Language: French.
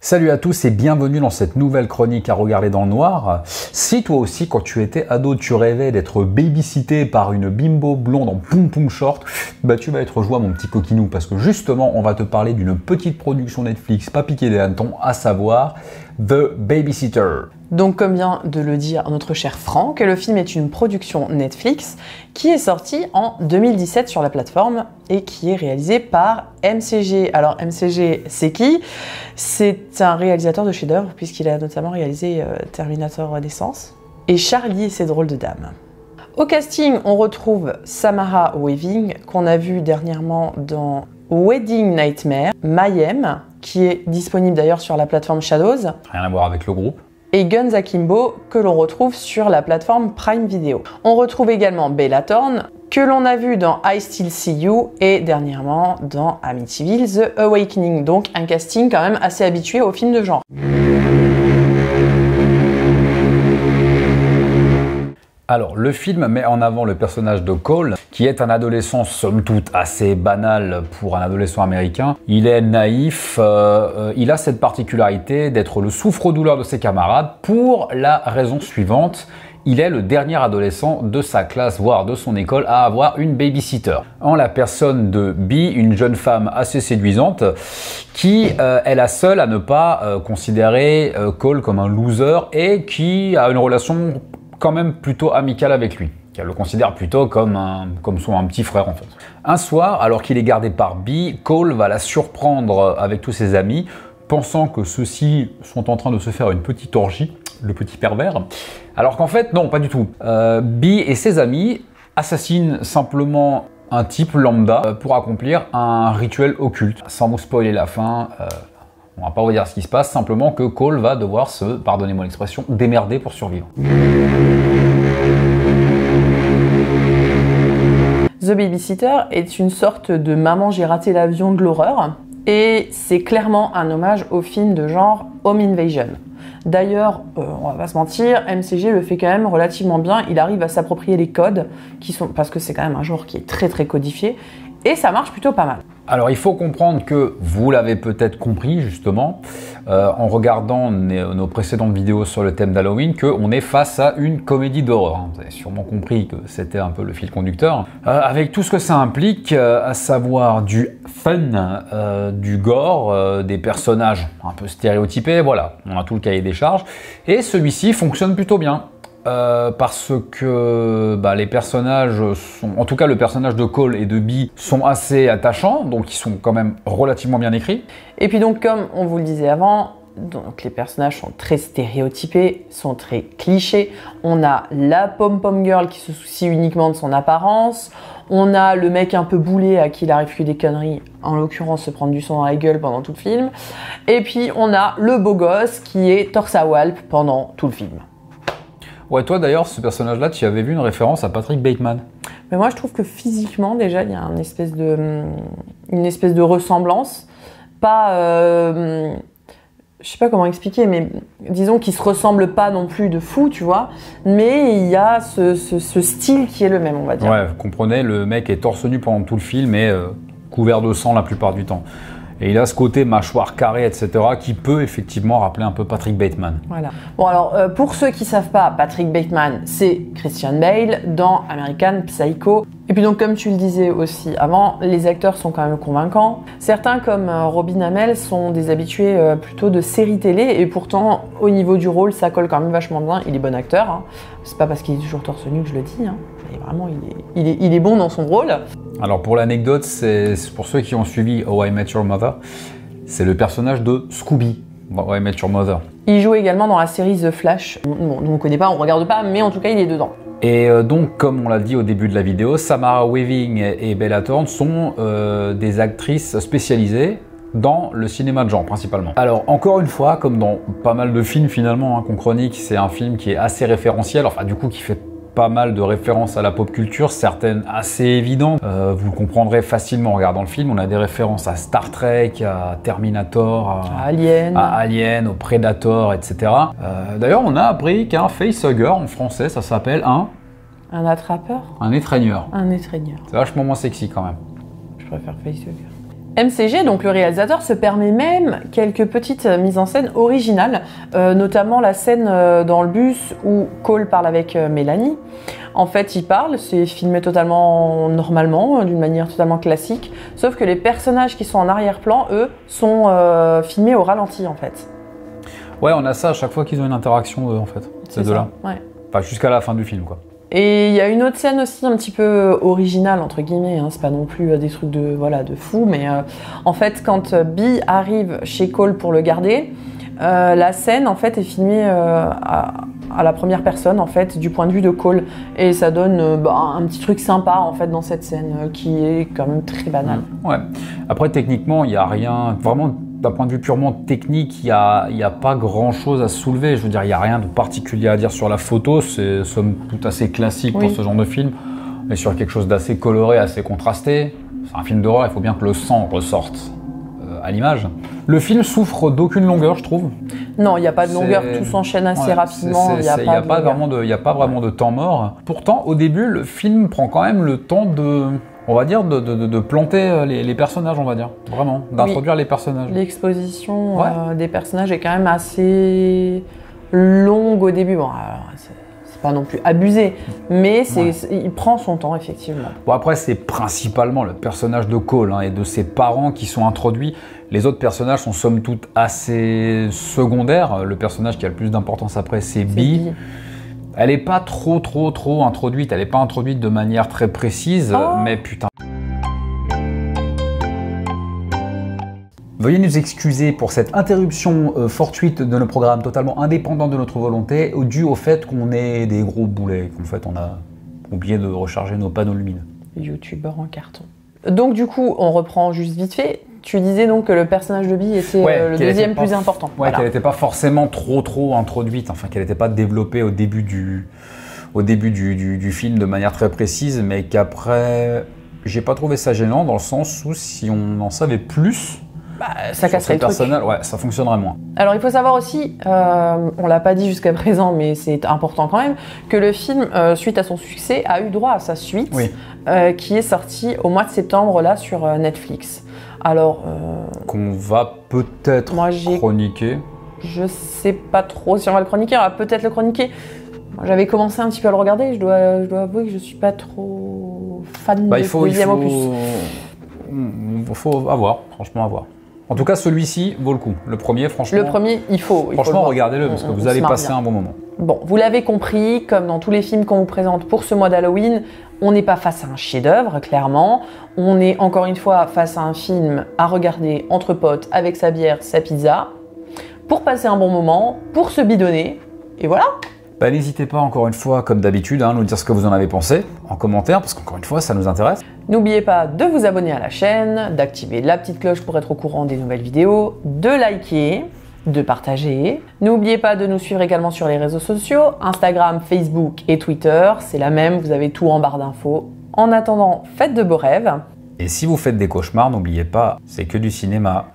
Salut à tous et bienvenue dans cette nouvelle chronique à regarder dans le noir. Si toi aussi, quand tu étais ado, tu rêvais d'être babysitté par une bimbo blonde en poum poum short, bah tu vas être joie mon petit coquinou parce que justement, on va te parler d'une petite production Netflix pas piqué des hannetons, à savoir The Babysitter. Donc comme vient de le dire notre cher Franck, le film est une production Netflix qui est sortie en 2017 sur la plateforme et qui est réalisée par MCG. Alors MCG, c'est qui? C'est un réalisateur de chef-d'œuvre puisqu'il a notamment réalisé Terminator Renaissance et Charlie et ses drôles de dames. Au casting, on retrouve Samara Weaving qu'on a vu dernièrement dans Wedding Nightmare, Mayhem, qui est disponible d'ailleurs sur la plateforme Shadows. Rien à voir avec le groupe. Et Guns Akimbo, que l'on retrouve sur la plateforme Prime Video. On retrouve également Bella Thorne, que l'on a vu dans I Still See You et dernièrement dans Amityville The Awakening. Donc un casting quand même assez habitué aux films de genre. Alors, le film met en avant le personnage de Cole, qui est un adolescent somme toute assez banal pour un adolescent américain. Il est naïf, il a cette particularité d'être le souffre-douleur de ses camarades pour la raison suivante. Il est le dernier adolescent de sa classe, voire de son école, à avoir une babysitter. En la personne de Bee, une jeune femme assez séduisante, qui est la seule à ne pas considérer Cole comme un loser et qui a une relation quand même plutôt amical avec lui. Elle le considère plutôt comme un petit frère en fait. Un soir, alors qu'il est gardé par Bee, Cole va la surprendre avec tous ses amis, pensant que ceux-ci sont en train de se faire une petite orgie, le petit pervers. Alors qu'en fait, non, pas du tout. Bee et ses amis assassinent simplement un type lambda pour accomplir un rituel occulte. Sans vous spoiler la fin, on va pas vous dire ce qui se passe, simplement que Cole va devoir se, pardonnez-moi l'expression, démerder pour survivre. The Babysitter est une sorte de Maman j'ai raté l'avion de l'horreur et c'est clairement un hommage au film de genre Home Invasion. D'ailleurs, on va pas se mentir, MCG le fait quand même relativement bien, il arrive à s'approprier les codes qui sont, parce que c'est quand même un genre qui est très codifié et ça marche plutôt pas mal. Alors il faut comprendre que, vous l'avez peut-être compris justement, en regardant nos précédentes vidéos sur le thème d'Halloween, qu'on est face à une comédie d'horreur. Vous avez sûrement compris que c'était un peu le fil conducteur. Avec tout ce que ça implique, à savoir du fun, du gore, des personnages un peu stéréotypés, voilà, on a tout le cahier des charges. Et celui-ci fonctionne plutôt bien. Parce que les personnages sont, en tout cas le personnage de Cole et de Bee sont assez attachants, donc ils sont quand même relativement bien écrits. Et puis donc comme on vous le disait avant, donc les personnages sont très stéréotypés, sont très clichés. On a la pom-pom girl qui se soucie uniquement de son apparence, on a le mec un peu boulé à qui il arrive que des conneries, en l'occurrence se prendre du son dans la gueule pendant tout le film, et puis on a le beau gosse qui est torse à walp pendant tout le film. Ouais, toi d'ailleurs, ce personnage-là, tu avais vu une référence à Patrick Bateman. Mais moi, je trouve que physiquement, déjà, il y a une espèce de ressemblance. Pas... je sais pas comment expliquer, mais disons qu'ils se ressemblent pas non plus de fou, tu vois. Mais il y a ce style qui est le même, on va dire. Ouais, vous comprenez, le mec est torse nu pendant tout le film et couvert de sang la plupart du temps. Et il a ce côté mâchoire carrée, etc., qui peut effectivement rappeler un peu Patrick Bateman. Voilà. Bon alors, pour ceux qui savent pas, Patrick Bateman, c'est Christian Bale dans American Psycho. Et puis donc, comme tu le disais aussi avant, les acteurs sont quand même convaincants. Certains, comme Robin Amell, sont des habitués plutôt de séries télé, et pourtant, au niveau du rôle, ça colle quand même vachement bien. Il est bon acteur, hein. C'est pas parce qu'il est toujours torse nu que je le dis, hein. Mais vraiment, il est bon dans son rôle. Alors pour l'anecdote, c'est pour ceux qui ont suivi How I Met Your Mother, c'est le personnage de Scooby, How I Met Your Mother. Il joue également dans la série The Flash. Bon, nous on connaît pas, on regarde pas, mais en tout cas il est dedans. Et donc, comme on l'a dit au début de la vidéo, Samara Weaving et Bella Thorne sont des actrices spécialisées dans le cinéma de genre principalement. Alors encore une fois, comme dans pas mal de films finalement qu'on chronique, c'est un film qui est assez référentiel, enfin du coup qui fait pas mal de références à la pop culture, certaines assez évidentes. Vous le comprendrez facilement en regardant le film. On a des références à Star Trek, à Terminator, à Alien, au Predator, etc. D'ailleurs, on a appris qu'un facehugger en français, ça s'appelle un attrapeur. Un étreigneur. Un étreigneur. C'est vachement moins sexy quand même. Je préfère facehugger. MCG, donc le réalisateur, se permet même quelques petites mises en scène originales, notamment la scène dans le bus où Cole parle avec Mélanie. En fait, il parle, c'est filmé totalement normalement, d'une manière totalement classique, sauf que les personnages qui sont en arrière-plan, eux, sont filmés au ralenti, en fait. Ouais, on a ça à chaque fois qu'ils ont une interaction, en fait, ces deux-là. Ouais. Enfin, jusqu'à la fin du film, quoi. Et il y a une autre scène aussi un petit peu originale, entre guillemets, hein, c'est pas non plus des trucs de, voilà, de fou, mais en fait, quand Bee arrive chez Cole pour le garder, la scène, en fait, est filmée à la première personne, en fait, du point de vue de Cole. Et ça donne un petit truc sympa, en fait, dans cette scène, qui est quand même très banale. Ouais. Après, techniquement, il n'y a rien, vraiment, d'un point de vue purement technique, il n'y a pas grand-chose à soulever. Je veux dire, il n'y a rien de particulier à dire sur la photo. C'est somme toute assez classique pour ce genre de film. Mais sur quelque chose d'assez coloré, assez contrasté. C'est un film d'horreur, il faut bien que le sang ressorte à l'image. Le film souffre d'aucune longueur, je trouve. Non, il n'y a pas de longueur, tout s'enchaîne assez rapidement. Il n'y a pas vraiment de temps mort. Pourtant, au début, le film prend quand même le temps de... On va dire de planter les personnages, on va dire. Vraiment, d'introduire les personnages. L'exposition des personnages est quand même assez longue au début. Bon, c'est pas non plus abusé, mais il prend son temps, effectivement. Bon, après, c'est principalement le personnage de Cole et de ses parents qui sont introduits. Les autres personnages sont somme toute assez secondaires. Le personnage qui a le plus d'importance après, c'est Bee. Elle n'est pas trop introduite, elle n'est pas introduite de manière très précise, mais putain. Veuillez nous excuser pour cette interruption fortuite de nos programmes totalement indépendants de notre volonté, dû au fait qu'on est des gros boulets, qu'en fait on a oublié de recharger nos panneaux lumineux. Youtubeur en carton. Donc du coup, on reprend juste vite fait. Tu disais donc que le personnage de Bee était le deuxième plus important. Ouais, qu'elle n'était pas forcément trop introduite, enfin qu'elle n'était pas développée au début du film de manière très précise, mais qu'après, j'ai pas trouvé ça gênant dans le sens où si on en savait plus, ça casserait le truc. Ouais, ça fonctionnerait moins. Alors il faut savoir aussi, on l'a pas dit jusqu'à présent, mais c'est important quand même, que le film, suite à son succès, a eu droit à sa suite, qui est sortie au mois de septembre là sur Netflix. Alors, qu'on va peut-être chroniquer. Je sais pas trop si on va le chroniquer, on va peut-être le chroniquer. J'avais commencé un petit peu à le regarder, je dois avouer que je suis pas trop fan de ce deuxième opus. Il faut avoir, franchement avoir. En tout cas, celui-ci vaut le coup. Le premier, franchement. Le premier, il faut. Franchement, regardez-le parce que vous allez passer un bon moment. Bon, vous l'avez compris, comme dans tous les films qu'on vous présente pour ce mois d'Halloween, on n'est pas face à un chef-d'œuvre, clairement. On est encore une fois face à un film à regarder entre potes avec sa bière, sa pizza, pour passer un bon moment, pour se bidonner, et voilà. N'hésitez pas encore une fois, comme d'habitude, nous dire ce que vous en avez pensé en commentaire, parce qu'encore une fois, ça nous intéresse. N'oubliez pas de vous abonner à la chaîne, d'activer la petite cloche pour être au courant des nouvelles vidéos, de liker, de partager. N'oubliez pas de nous suivre également sur les réseaux sociaux, Instagram, Facebook et Twitter, c'est la même, vous avez tout en barre d'infos. En attendant, faites de beaux rêves. Et si vous faites des cauchemars, n'oubliez pas, c'est que du cinéma.